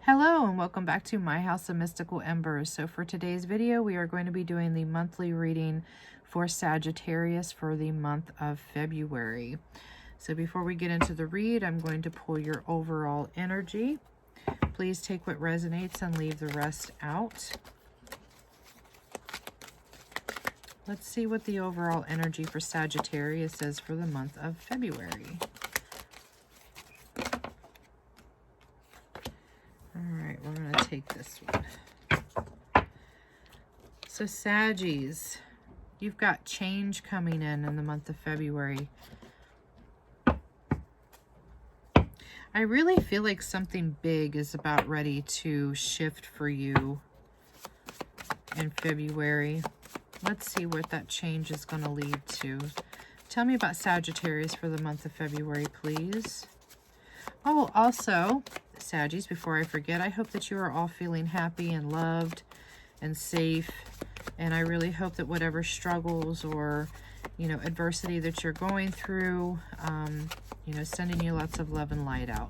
Hello and welcome back to my house of mystical embers. So for today's video we are going to be doing the monthly reading for Sagittarius for the month of February. So before we get into the read, I'm going to pull your overall energy. Please take what resonates and leave the rest out. Let's see what the overall energy for Sagittarius is for the month of February. Alright, we're going to take this one. So Saggies, you've got change coming in the month of February. I really feel like something big is about ready to shift for you in February. Let's see what that change is going to lead to. Tell me about Sagittarius for the month of February, please. Oh, also, Saggies, before I forget, I hope that you are all feeling happy and loved and safe. And I really hope that whatever struggles or, adversity that you're going through, sending you lots of love and light out.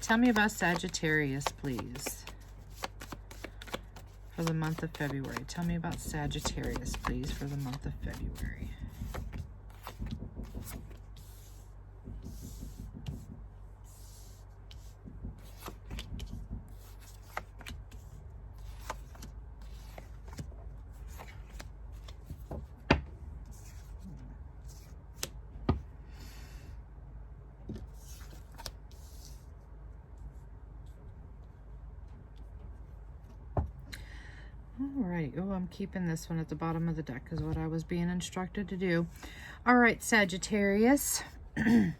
Tell me about Sagittarius, please, for the month of February. Tell me about Sagittarius, please, for the month of February. Alright, oh, I'm keeping this one at the bottom of the deck is what I was being instructed to do. Alright, Sagittarius. My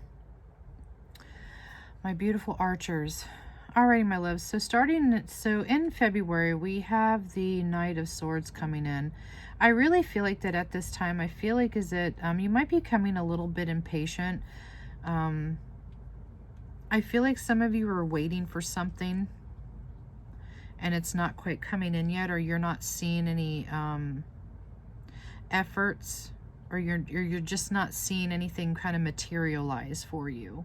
beautiful archers. Alrighty, my loves. So in February, we have the Knight of Swords coming in. I really feel like that at this time, I feel like you might be becoming a little bit impatient. I feel like some of you are waiting for something and it's not quite coming in yet, or you're not seeing any efforts, or you're just not seeing anything kind of materialize for you.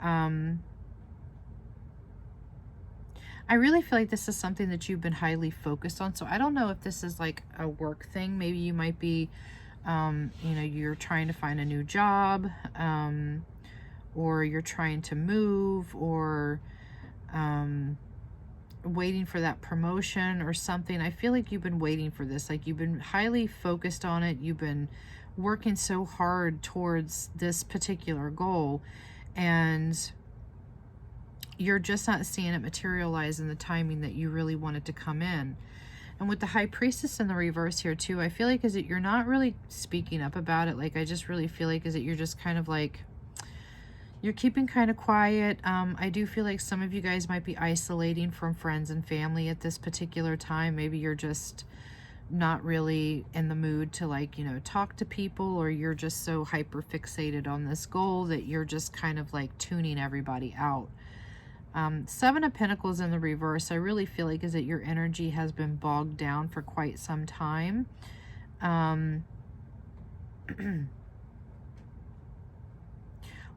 I really feel like this is something that you've been highly focused on. So I don't know if this is like a work thing. Maybe you might be, you're trying to find a new job, or you're trying to move, or waiting for that promotion or something. I feel like you've been waiting for this. Like you've been highly focused on it. You've been working so hard towards this particular goal, and you're just not seeing it materialize in the timing that you really want it to come in. And with the High Priestess in the reverse here too, I feel like is that you're not really speaking up about it. Like I just really feel like is that you're just kind of like, you're keeping kind of quiet. I do feel like some of you guys might be isolating from friends and family at this particular time. Maybe you're just not really in the mood to talk to people, or you're just so hyper fixated on this goal that you're just kind of like tuning everybody out. Seven of Pentacles in the reverse, I really feel like is that your energy has been bogged down for quite some time.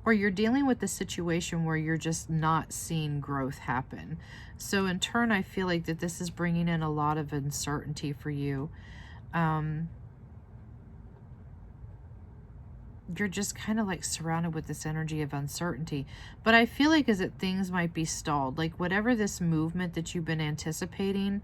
Or you're dealing with the situation where you're just not seeing growth happen. So in turn, I feel like that this is bringing in a lot of uncertainty for you. You're just kind of like surrounded with this energy of uncertainty. But I feel like is that things might be stalled. Like whatever this movement that you've been anticipating,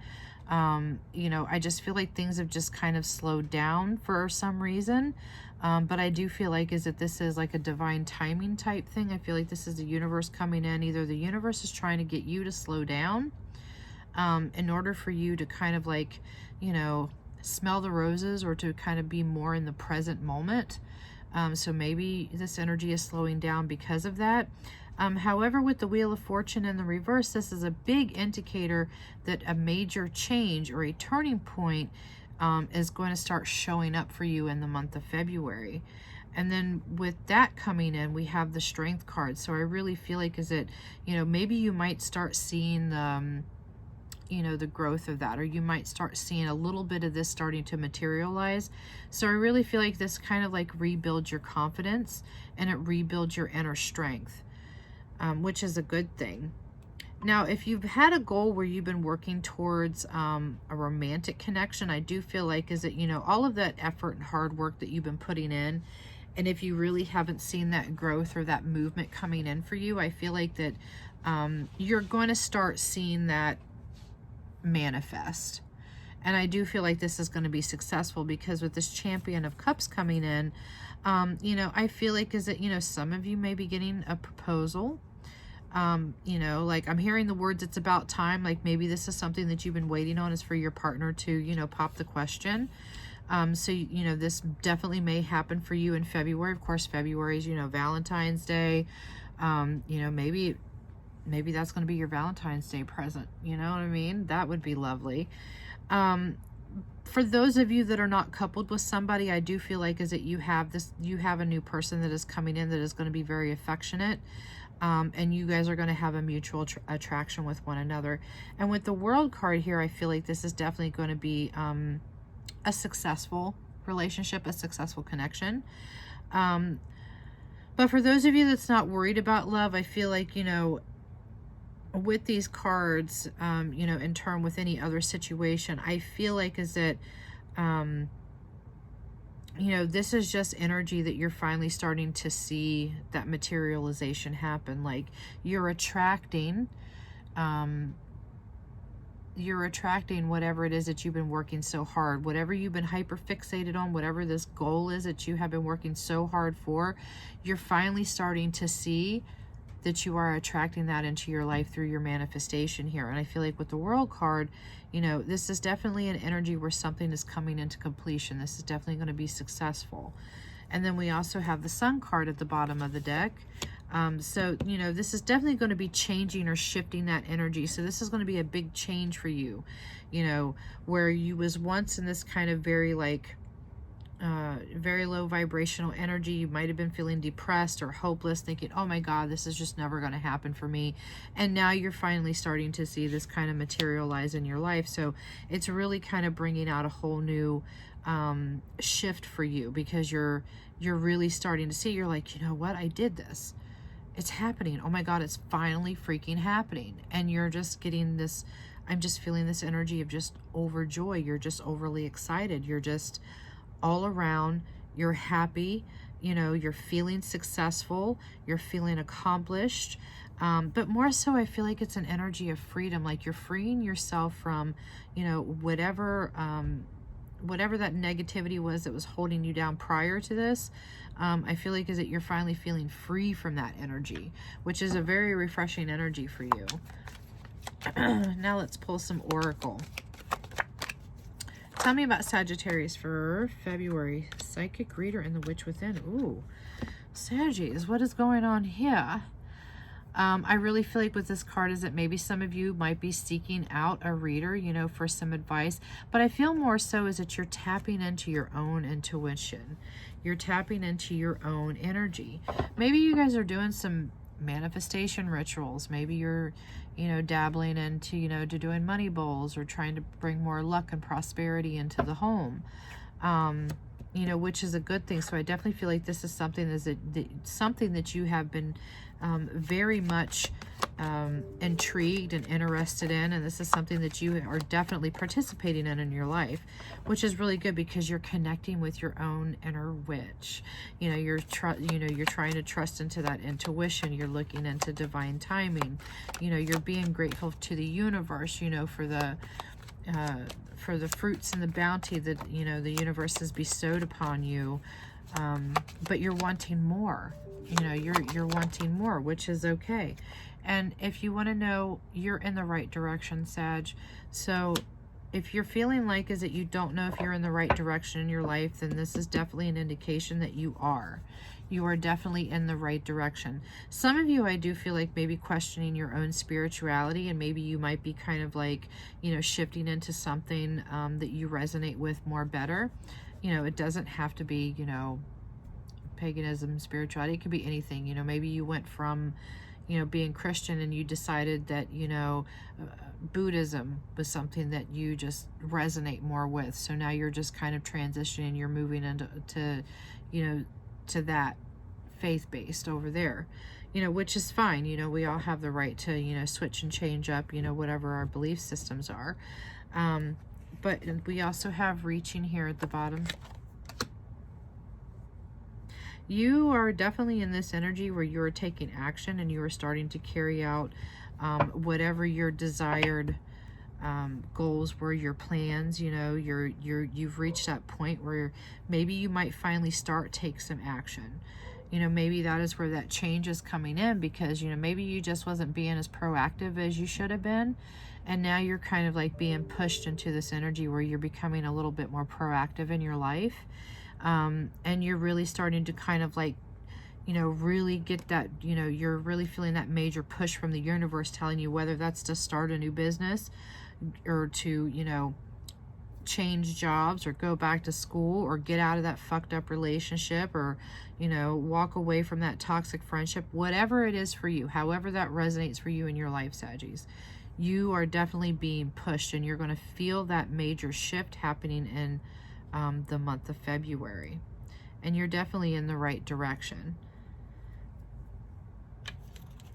I just feel like things have just kind of slowed down for some reason. But I do feel like is that this is like a divine timing type thing. I feel like this is the universe coming in. Either the universe is trying to get you to slow down in order for you to kind of like, smell the roses, or to kind of be more in the present moment. So maybe this energy is slowing down because of that. However, with the Wheel of Fortune in the reverse, this is a big indicator that a major change or a turning point is going to start showing up for you in the month of February. And then with that coming in, we have the Strength card. So I really feel like is it, maybe you might start seeing the you know, the growth of that, or you might start seeing a little bit of this starting to materialize. So I really feel like this kind of like rebuilds your confidence, and it rebuilds your inner strength, which is a good thing. Now, if you've had a goal where you've been working towards a romantic connection, I do feel like is that, you know, all of that effort and hard work that you've been putting in, and if you really haven't seen that growth or that movement coming in for you, I feel like that you're going to start seeing that manifest. And I do feel like this is going to be successful, because with this Champion of Cups coming in, you know, I feel like is that, you know, some of you may be getting a proposal. You know, like I'm hearing the words, it's about time. Like maybe this is something that you've been waiting on, is for your partner to, you know, pop the question. So, you know, this definitely may happen for you in February. Of course, February is, you know, Valentine's Day. You know, maybe that's going to be your Valentine's Day present. You know what I mean? That would be lovely. For those of you that are not coupled with somebody, I do feel like is that you have a new person that is coming in that is going to be very affectionate. And you guys are going to have a mutual attraction with one another. And with the World card here, I feel like this is definitely going to be a successful relationship, a successful connection. But for those of you that's not worried about love, I feel like, you know, with these cards, you know, in term with any other situation, I feel like is that, you know, this is just energy that you're finally starting to see that materialization happen. Like you're attracting whatever it is that you've been working so hard, whatever you've been hyper fixated on, whatever this goal is that you have been working so hard for, you're finally starting to see that you are attracting that into your life through your manifestation here. And I feel like with the World card, you know, this is definitely an energy where something is coming into completion. This is definitely going to be successful. And then we also have the Sun card at the bottom of the deck. So, you know, this is definitely going to be changing or shifting that energy. So this is going to be a big change for you, you know, where you was once in this kind of very like, very low vibrational energy. You might have been feeling depressed or hopeless, thinking, oh my God, this is just never going to happen for me. And now you're finally starting to see this kind of materialize in your life. So it's really kind of bringing out a whole new shift for you, because you're really starting to see, you're like, you know what, I did this. It's happening. Oh my God, it's finally freaking happening. And you're just getting this, I'm just feeling this energy of just overjoy. You're just overly excited. You're just all around, you're happy, you know, you're feeling successful, you're feeling accomplished. But more so, I feel like it's an energy of freedom. Like you're freeing yourself from, you know, whatever that negativity was that was holding you down prior to this. I feel like is that you're finally feeling free from that energy, which is a very refreshing energy for you. Now let's pull some Oracle. Tell me about Sagittarius for February. Psychic reader and the witch within. Ooh, Saggies, what is going on here? I really feel like with this card is that maybe some of you might be seeking out a reader, you know, for some advice. But I feel more so is that you're tapping into your own intuition. You're tapping into your own energy. Maybe you guys are doing some manifestation rituals. Maybe you're, you know, dabbling into, you know, to doing money bowls or trying to bring more luck and prosperity into the home, you know, which is a good thing. So I definitely feel like this is something something that you have been very much intrigued and interested in, and this is something that you are definitely participating in your life, which is really good because you're connecting with your own inner witch. You know, you're trying to trust into that intuition. You're looking into divine timing. You know, you're being grateful to the universe, you know, for the fruits and the bounty that, you know, the universe has bestowed upon you. But you're wanting more. You know, you're wanting more, which is okay. And if you want to know, you're in the right direction, Sag. So if you're feeling like is that you don't know if you're in the right direction in your life, then this is definitely an indication that you are. You are definitely in the right direction. Some of you, I do feel like maybe questioning your own spirituality, and maybe you might be kind of like, you know, shifting into something that you resonate with more better. You know, it doesn't have to be, you know, paganism, spirituality. It could be anything. You know, maybe you went from, you know, being Christian, and you decided that, you know, Buddhism was something that you just resonate more with. So now you're just kind of transitioning, you're moving into, you know, to that faith-based over there, you know, which is fine. You know, we all have the right to, you know, switch and change up, you know, whatever our belief systems are. But we also have reaching here at the bottom. You are definitely in this energy where you're taking action and you are starting to carry out whatever your desired goals were, your plans. You know, you've reached that point where maybe you might finally take some action. You know, maybe that is where that change is coming in, because, you know, maybe you just wasn't being as proactive as you should have been. And now you're kind of like being pushed into this energy where you're becoming a little bit more proactive in your life. And you're really starting to kind of like, you know, really get that, you know, you're really feeling that major push from the universe telling you whether that's to start a new business or to, you know, change jobs or go back to school or get out of that fucked up relationship or, you know, walk away from that toxic friendship. Whatever it is for you, however that resonates for you in your life, Saggies, you are definitely being pushed, and you're going to feel that major shift happening in the month of February, and you're definitely in the right direction.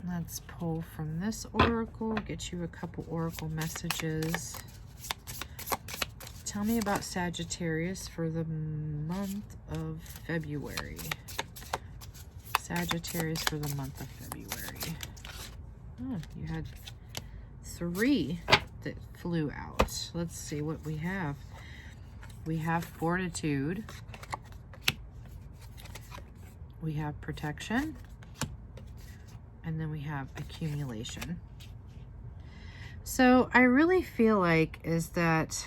Let's pull from this oracle, get you a couple oracle messages. Tell me about Sagittarius for the month of February. Sagittarius for the month of February. Oh, you had 3 that flew out. Let's see what we have. We have fortitude. We have protection. And then we have accumulation. So I really feel like is that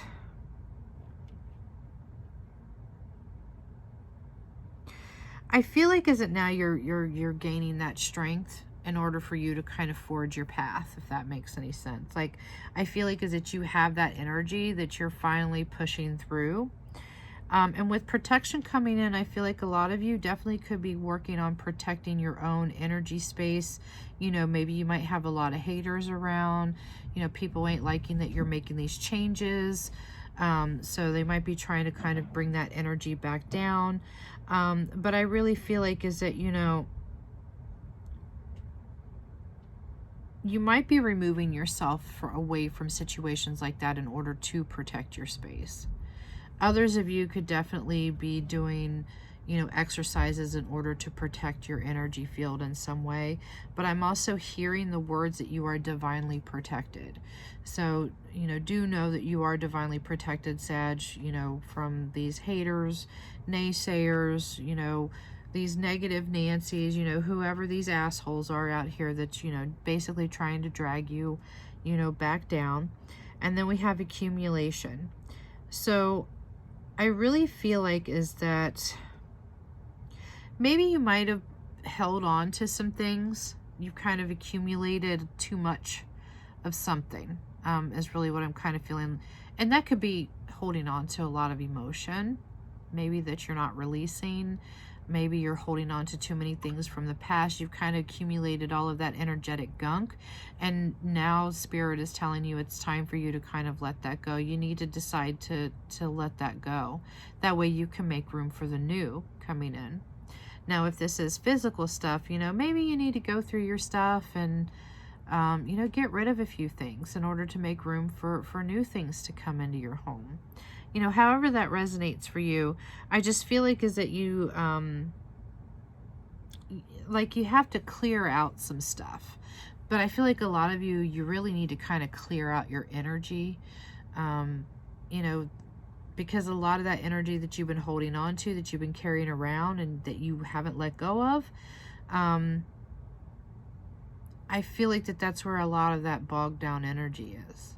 is it now you're gaining that strength in order for you to kind of forge your path, if that makes any sense. Like, I feel like is that you have that energy that you're finally pushing through. And with protection coming in, I feel like a lot of you definitely could be working on protecting your own energy space. You know, maybe you might have a lot of haters around. You know, people ain't liking that you're making these changes. So they might be trying to kind of bring that energy back down. But I really feel like is that, you know, you might be removing yourself away from situations like that in order to protect your space. Others of you could definitely be doing, you know, exercises in order to protect your energy field in some way. But I'm also hearing the words that you are divinely protected. So, you know, do know that you are divinely protected, Sag, you know, from these haters, naysayers, you know, these negative Nancy's, you know, whoever these assholes are out here that, you know, basically trying to drag you, you know, back down. And then we have accumulation. So I really feel like is that maybe you might have held on to some things. You've kind of accumulated too much of something, is really what I'm kind of feeling. And that could be holding on to a lot of emotion, maybe that you're not releasing. Maybe you're holding on to too many things from the past. You've kind of accumulated all of that energetic gunk. And now Spirit is telling you it's time for you to kind of let that go. You need to decide to let that go. That way you can make room for the new coming in. Now, if this is physical stuff, you know, maybe you need to go through your stuff and, you know, get rid of a few things in order to make room for new things to come into your home. You know, however that resonates for you, I just feel like is that you, like you have to clear out some stuff. But I feel like a lot of you really need to kind of clear out your energy, you know, because a lot of that energy that you've been holding on to, that you've been carrying around and that you haven't let go of, I feel like that's where a lot of that bogged down energy is.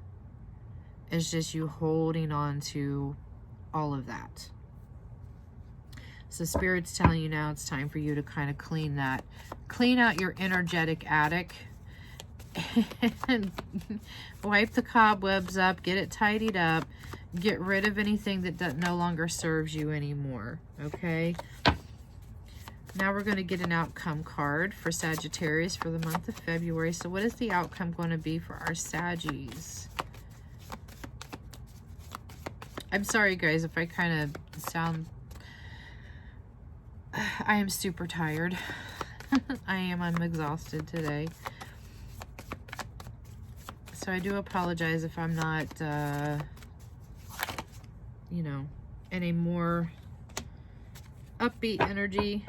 It's just you holding on to all of that. So Spirit's telling you now it's time for you to kind of clean out your energetic attic and wipe the cobwebs up, get it tidied up, get rid of anything that no longer serves you anymore, okay? Now we're going to get an outcome card for Sagittarius for the month of February. So what is the outcome going to be for our Saggies? I'm sorry, guys, if I kind of sound... I am super tired. I'm exhausted today. So I do apologize if I'm not, you know, in a more upbeat energy.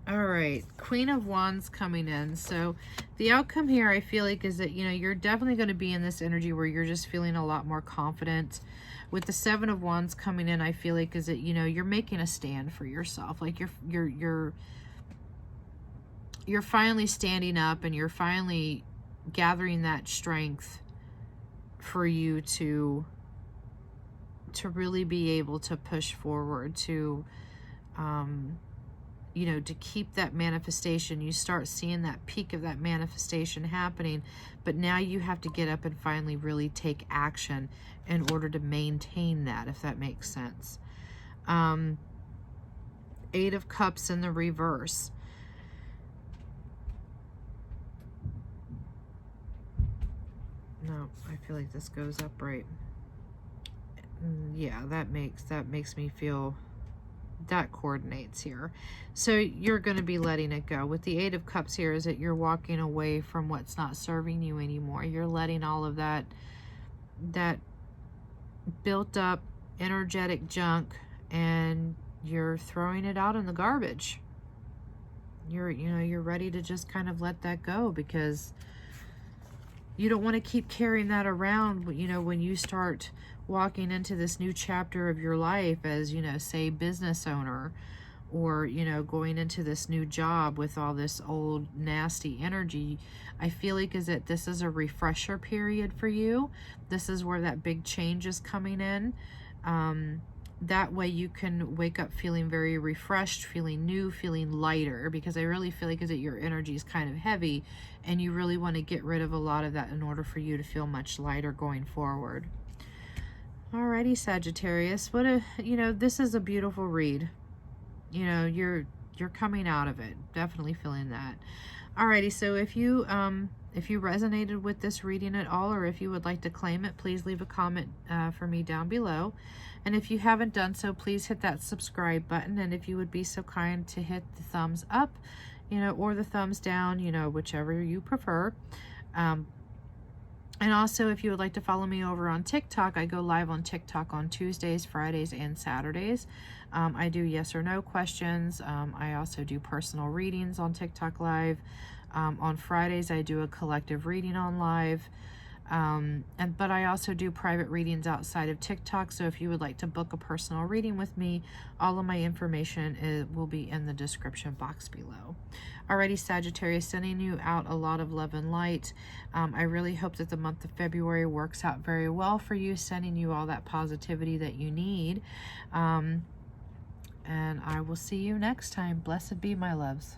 All right, Queen of Wands coming in. So the outcome here, I feel like, is that, you know, you're definitely going to be in this energy where you're just feeling a lot more confident. With the Seven of Wands coming in, I feel like is that, you know, you're making a stand for yourself. Like you're finally standing up, and you're finally gathering that strength for you to really be able to push forward, to you know, to keep that manifestation. You start seeing that peak of that manifestation happening, but now you have to get up and finally really take action in order to maintain that, if that makes sense. Eight of Cups in the reverse. No, I feel like this goes upright. Yeah, that makes me feel... that coordinates here. So you're going to be letting it go. With the Eight of Cups here is that you're walking away from what's not serving you anymore. You're letting all of that built up energetic junk, and you're throwing it out in the garbage. You're ready to just kind of let that go, because you don't want to keep carrying that around, you know, when you start walking into this new chapter of your life as, you know, say, business owner, or, you know, going into this new job with all this old nasty energy. I feel like is that this is a refresher period for you. This is where that big change is coming in. That way you can wake up feeling very refreshed, feeling new, feeling lighter, because I really feel like is that your energy is kind of heavy, and you really want to get rid of a lot of that in order for you to feel much lighter going forward. Alrighty, Sagittarius, you know, this is a beautiful read. You know, you're coming out of it. Definitely feeling that. Alrighty, so if you resonated with this reading at all, or if you would like to claim it, please leave a comment for me down below. And if you haven't done so, please hit that subscribe button. And if you would be so kind to hit the thumbs up, you know, or the thumbs down, you know, whichever you prefer. And also, if you would like to follow me over on TikTok, I go live on TikTok on Tuesdays, Fridays, and Saturdays. I do yes or no questions. I also do personal readings on TikTok Live. On Fridays, I do a collective reading on live. But I also do private readings outside of TikTok. So if you would like to book a personal reading with me, all of my information will be in the description box below. Alrighty, Sagittarius, sending you out a lot of love and light. I really hope that the month of February works out very well for you, sending you all that positivity that you need. And I will see you next time. Blessed be, my loves.